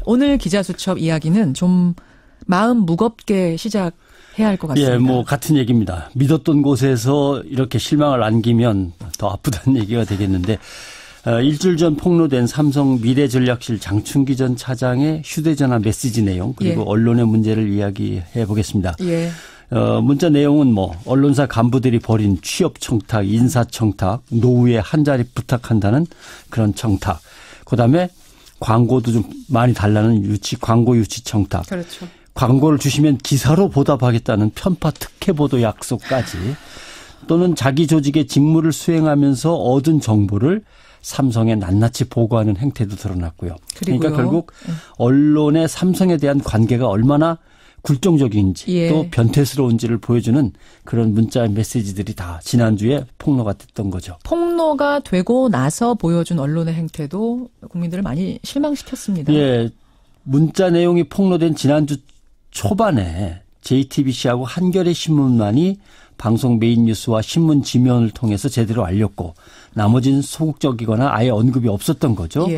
오늘 기자수첩 이야기는 좀 마음 무겁게 시작해야 할 것 같습니다. 예, 뭐 같은 얘기입니다. 믿었던 곳에서 이렇게 실망을 안기면 더 아프다는 얘기가 되겠는데 일주일 전 폭로된 삼성 미래전략실 장충기 전 차장의 휴대전화 메시지 내용 그리고 언론의 문제를 이야기해 보겠습니다. 문자 내용은 뭐 언론사 간부들이 벌인 취업 청탁, 인사 청탁, 노후에 한 자리 부탁한다는 그런 청탁. 그다음에 광고도 좀 많이 달라는 광고 유치 청탁. 그렇죠. 광고를 주시면 기사로 보답하겠다는 편파 특혜 보도 약속까지 또는 자기 조직의 직무를 수행하면서 얻은 정보를 삼성에 낱낱이 보고하는 행태도 드러났고요. 그러니까 결국 언론의 삼성에 대한 관계가 얼마나 굴종적인지 또 변태스러운지를 보여주는 그런 문자 메시지들이 다 지난주에 폭로가 됐던 거죠. 폭로가 되고 나서 보여준 언론의 행태도 국민들을 많이 실망시켰습니다. 예, 문자 내용이 폭로된 지난주 초반에 JTBC하고 한겨레 신문만이 방송 메인 뉴스와 신문 지면을 통해서 제대로 알렸고 나머지는 소극적이거나 아예 언급이 없었던 거죠.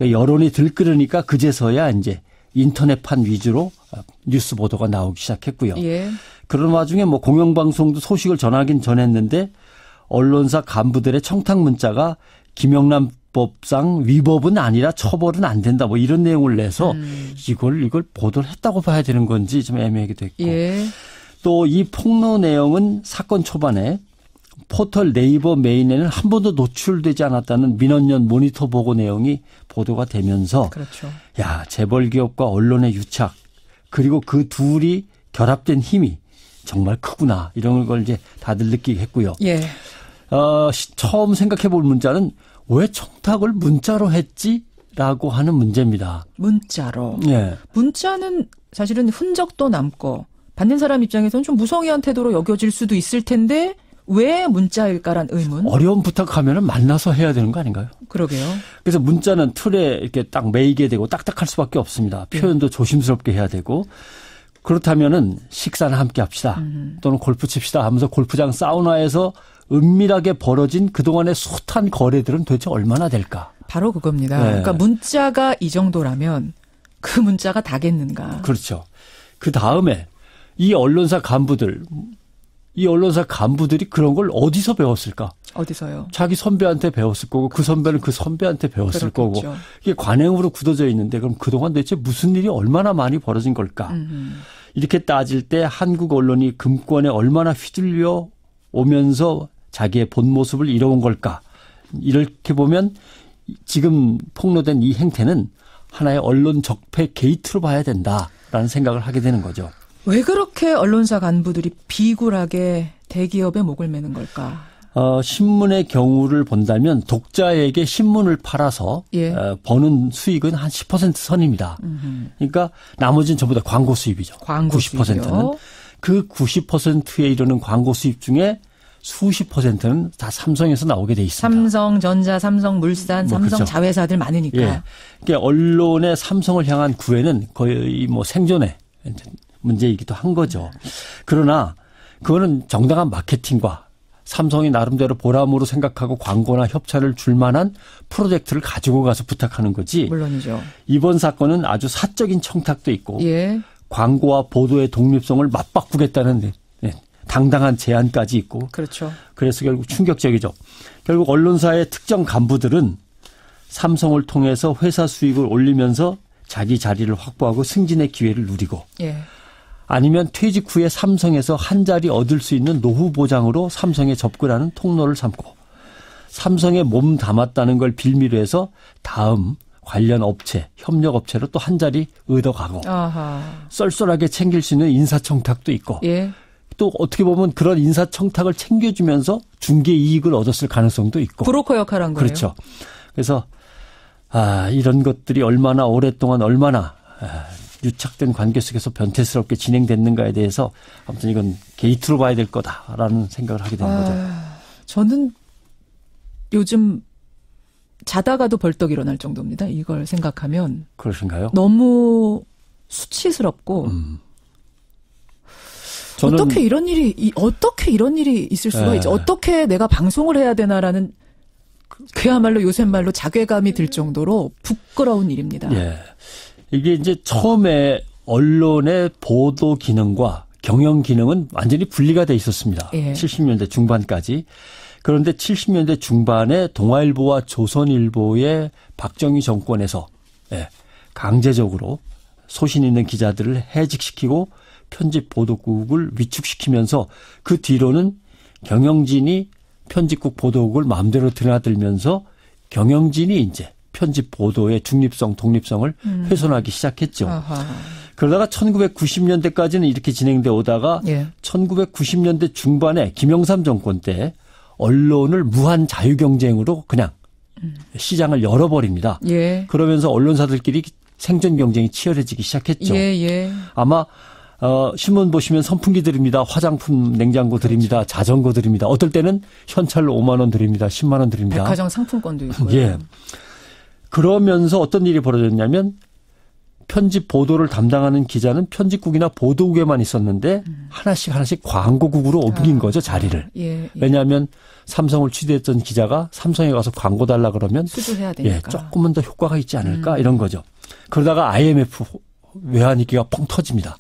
여론이 들끓으니까 그제서야 이제 인터넷판 위주로 뉴스 보도가 나오기 시작했고요. 그런 와중에 뭐 공영방송도 소식을 전하긴 전했는데 언론사 간부들의 청탁 문자가 김영란 법상 위법은 아니라 처벌은 안 된다 뭐 이런 내용을 내서 이걸 보도를 했다고 봐야 되는 건지 좀 애매하기도 했고 또 이 폭로 내용은 사건 초반에 포털 네이버 메인에는 한 번도 노출되지 않았다는 민원연 모니터 보고 내용이 보도가 되면서 야 재벌 기업과 언론의 유착 그리고 그 둘이 결합된 힘이 정말 크구나 이런 걸 이제 다들 느끼게 했고요. 처음 생각해 볼 문자는 왜 청탁을 문자로 했지라고 하는 문제입니다. 문자로. 문자는 사실은 흔적도 남고 받는 사람 입장에서는 좀 무성의한 태도로 여겨질 수도 있을 텐데 왜 문자일까란 의문. 어려운 부탁하면 만나서 해야 되는 거 아닌가요? 그러게요. 그래서 문자는 틀에 이렇게 딱 매이게 되고 딱딱할 수밖에 없습니다. 표현도 조심스럽게 해야 되고 그렇다면은 식사는 함께 합시다. 또는 골프 칩시다 하면서 골프장 사우나에서 은밀하게 벌어진 그동안의 숱한 거래들은 도대체 얼마나 될까? 바로 그겁니다. 그러니까 문자가 이 정도라면 그 문자가 다겠는가? 그렇죠. 그 다음에 이 언론사 간부들이 그런 걸 어디서 배웠을까? 어디서요? 자기 선배한테 배웠을 거고 그 선배는 그 선배한테 배웠을 거고 이게 관행으로 굳어져 있는데 그럼 그동안 대체 무슨 일이 얼마나 많이 벌어진 걸까? 이렇게 따질 때 한국 언론이 금권에 얼마나 휘둘려 오면서 자기의 본 모습을 잃어온 걸까? 이렇게 보면 지금 폭로된 이 행태는 하나의 언론 적폐 게이트로 봐야 된다라는 생각을 하게 되는 거죠. 왜 그렇게 언론사 간부들이 비굴하게 대기업에 목을 매는 걸까? 신문의 경우를 본다면 독자에게 신문을 팔아서 버는 수익은 한 10% 선입니다. 그러니까 나머지는 전부 다 광고 수입이죠. 광고 90%는. 그 90%에 이르는 광고 수입 중에 수십 %는 다 삼성에서 나오게 돼 있습니다. 삼성전자, 삼성물산, 삼성 자회사들 많으니까. 그러니까 언론의 삼성을 향한 구애는 거의 뭐 생존의 문제이기도 한 거죠. 그러나 그거는 정당한 마케팅과 삼성이 나름대로 보람으로 생각하고 광고나 협찬을 줄 만한 프로젝트를 가지고 가서 부탁하는 거지. 물론이죠. 이번 사건은 아주 사적인 청탁도 있고 광고와 보도의 독립성을 맞바꾸겠다는 당당한 제안까지 있고. 그래서 결국 충격적이죠. 결국 언론사의 특정 간부들은 삼성을 통해서 회사 수익을 올리면서 자기 자리를 확보하고 승진의 기회를 누리고 아니면 퇴직 후에 삼성에서 한 자리 얻을 수 있는 노후 보장으로 삼성에 접근하는 통로를 삼고 삼성에 몸 담았다는 걸 빌미로 해서 다음 관련 업체, 협력 업체로 또 한 자리 얻어가고 쏠쏠하게 챙길 수 있는 인사청탁도 있고 또 어떻게 보면 그런 인사청탁을 챙겨주면서 중개 이익을 얻었을 가능성도 있고. 브로커 역할을 한 거예요. 그렇죠. 그래서 이런 것들이 얼마나 오랫동안 얼마나 유착된 관계 속에서 변태스럽게 진행됐는가에 대해서 아무튼 이건 게이트로 봐야 될 거다라는 생각을 하게 되는 거죠. 저는 요즘 자다가도 벌떡 일어날 정도입니다. 이걸 생각하면. 그러신가요? 너무 수치스럽고 저는 어떻게 이런 일이 있을 수가 있지? 어떻게 내가 방송을 해야 되나라는 그야말로 요새 말로 자괴감이 들 정도로 부끄러운 일입니다. 예. 이게 이제 처음에 언론의 보도 기능과 경영 기능은 완전히 분리가 돼 있었습니다. 예. 70년대 중반까지. 그런데 70년대 중반에 동아일보와 조선일보의 박정희 정권에서 강제적으로 소신 있는 기자들을 해직시키고 편집 보도국을 위축시키면서 그 뒤로는 경영진이 편집국 보도국을 마음대로 드나들면서 경영진이 이제 편집 보도의 중립성, 독립성을 훼손하기 시작했죠. 아하. 그러다가 1990년대까지는 이렇게 진행돼 오다가 1990년대 중반에 김영삼 정권 때 언론을 무한 자유경쟁으로 그냥 시장을 열어버립니다. 예. 그러면서 언론사들끼리 생존 경쟁이 치열해지기 시작했죠. 아마 신문 보시면 선풍기 드립니다. 화장품 냉장고 드립니다. 그렇죠. 자전거 드립니다. 어떨 때는 현찰로 5만 원 드립니다. 10만 원 드립니다. 백화점 상품권도 있고요. 예. 그러면서 어떤 일이 벌어졌냐면 편집 보도를 담당하는 기자는 편집국이나 보도국에만 있었는데 하나씩 광고국으로 옮긴 거죠, 자리를. 왜냐하면 삼성을 취재했던 기자가 삼성에 가서 광고 달라 그러면 수주해야 되니까. 조금은 더 효과가 있지 않을까 이런 거죠. 그러다가 IMF 외환위기가 펑 터집니다.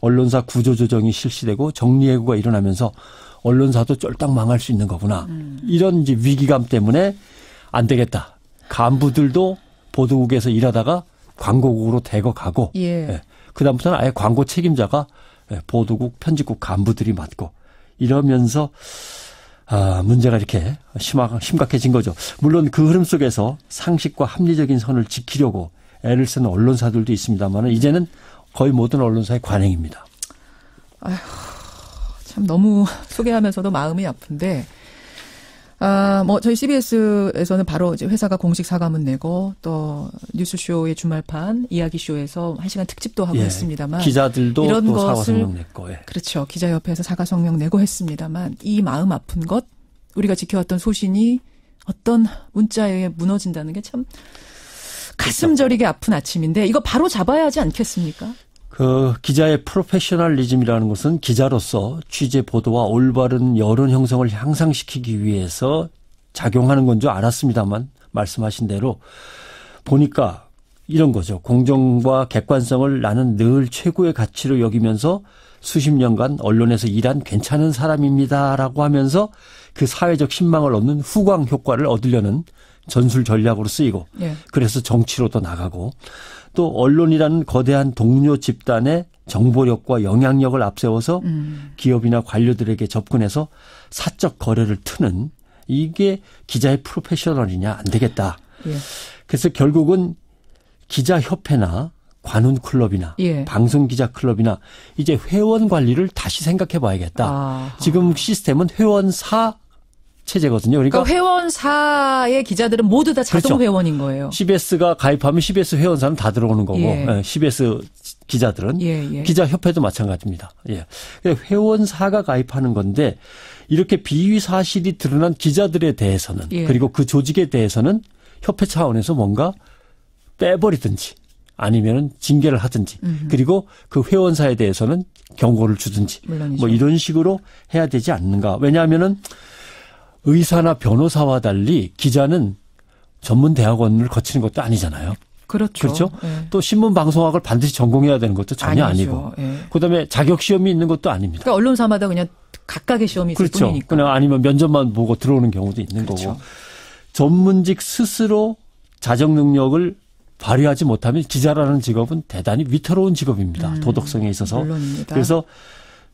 언론사 구조조정이 실시되고 정리해고가 일어나면서 언론사도 쫄딱 망할 수 있는 거구나. 이런 이제 위기감 때문에 안 되겠다. 간부들도 보도국에서 일하다가 광고국으로 대거 가고 그다음부터는 아예 광고 책임자가 보도국, 편집국 간부들이 맡고 이러면서 문제가 이렇게 심각해진 거죠. 물론 그 흐름 속에서 상식과 합리적인 선을 지키려고 애를 쓰는 언론사들도 있습니다만 이제는 거의 모든 언론사의 관행입니다. 아휴, 참 너무 소개하면서도 마음이 아픈데 저희 CBS에서는 바로 이제 회사가 공식 사과문 내고 또 뉴스쇼의 주말판 이야기쇼에서 1시간 특집도 하고 했습니다만 기자들도 이런 또 것을 사과 성명 냈고 그렇죠. 기자협회에서 사과 성명 내고 했습니다만 이 마음 아픈 것 우리가 지켜왔던 소신이 어떤 문자에 무너진다는 게 참 가슴 저리게 아픈 아침인데 이거 바로 잡아야 하지 않겠습니까? 그 기자의 프로페셔널리즘이라는 것은 기자로서 취재 보도와 올바른 여론 형성을 향상시키기 위해서 작용하는 건 줄 알았습니다만 말씀하신 대로 보니까 이런 거죠. 공정과 객관성을 나는 늘 최고의 가치로 여기면서 수십 년간 언론에서 일한 괜찮은 사람입니다라고 하면서 그 사회적 신망을 얻는 후광 효과를 얻으려는 전술 전략으로 쓰이고 그래서 정치로도 나가고 또 언론이라는 거대한 동료 집단의 정보력과 영향력을 앞세워서 기업이나 관료들에게 접근해서 사적 거래를 트는 이게 기자의 프로페셔널이냐 안 되겠다. 그래서 결국은 기자협회나 관훈클럽이나 방송기자클럽이나 이제 회원 관리를 다시 생각해 봐야겠다. 지금 시스템은 회원사 체제거든요. 그러니까 회원사의 기자들은 모두 다 자동 그렇죠. 회원인 거예요. CBS가 가입하면 CBS 회원사는 다 들어오는 거고 CBS 기자들은 기자협회도 마찬가지입니다. 회원사가 가입하는 건데 이렇게 비위 사실이 드러난 기자들에 대해서는 그리고 그 조직에 대해서는 협회 차원에서 뭔가 빼버리든지 아니면 징계를 하든지 그리고 그 회원사에 대해서는 경고를 주든지 물론이죠. 뭐 이런 식으로 해야 되지 않는가. 왜냐하면은 의사나 변호사와 달리 기자는 전문 대학원을 거치는 것도 아니잖아요. 그렇죠. 또 신문 방송학을 반드시 전공해야 되는 것도 전혀 아니고. 그다음에 자격 시험이 있는 것도 아닙니다. 그러니까 언론사마다 그냥 각각의 시험이 있을 뿐이니까. 그냥 아니면 면접만 보고 들어오는 경우도 있는 거고. 전문직 스스로 자정 능력을 발휘하지 못하면 기자라는 직업은 대단히 위태로운 직업입니다. 도덕성에 있어서. 물론입니다. 그래서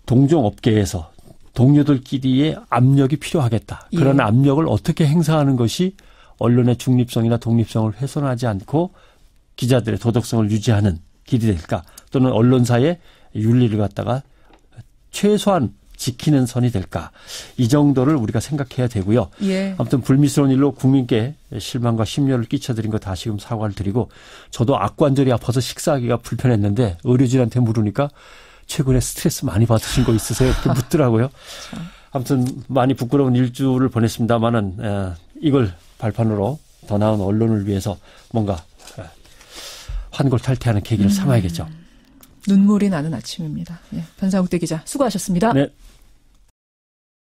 동종업계에서 동료들끼리의 압력이 필요하겠다. 그런 압력을 어떻게 행사하는 것이 언론의 중립성이나 독립성을 훼손하지 않고 기자들의 도덕성을 유지하는 길이 될까? 또는 언론사의 윤리를 갖다가 최소한 지키는 선이 될까? 이 정도를 우리가 생각해야 되고요. 아무튼 불미스러운 일로 국민께 실망과 심려를 끼쳐드린 거 다시금 사과를 드리고 저도 악관절이 아파서 식사하기가 불편했는데 의료진한테 물으니까 최근에 스트레스 많이 받으신 거 있으세요? 이렇게 묻더라고요. 아무튼 많이 부끄러운 일주를 보냈습니다만은 이걸 발판으로 더 나은 언론을 위해서 뭔가 환골탈태하는 계기를 삼아야겠죠. 눈물이 나는 아침입니다. 예, 변상욱대 기자 수고하셨습니다. 네.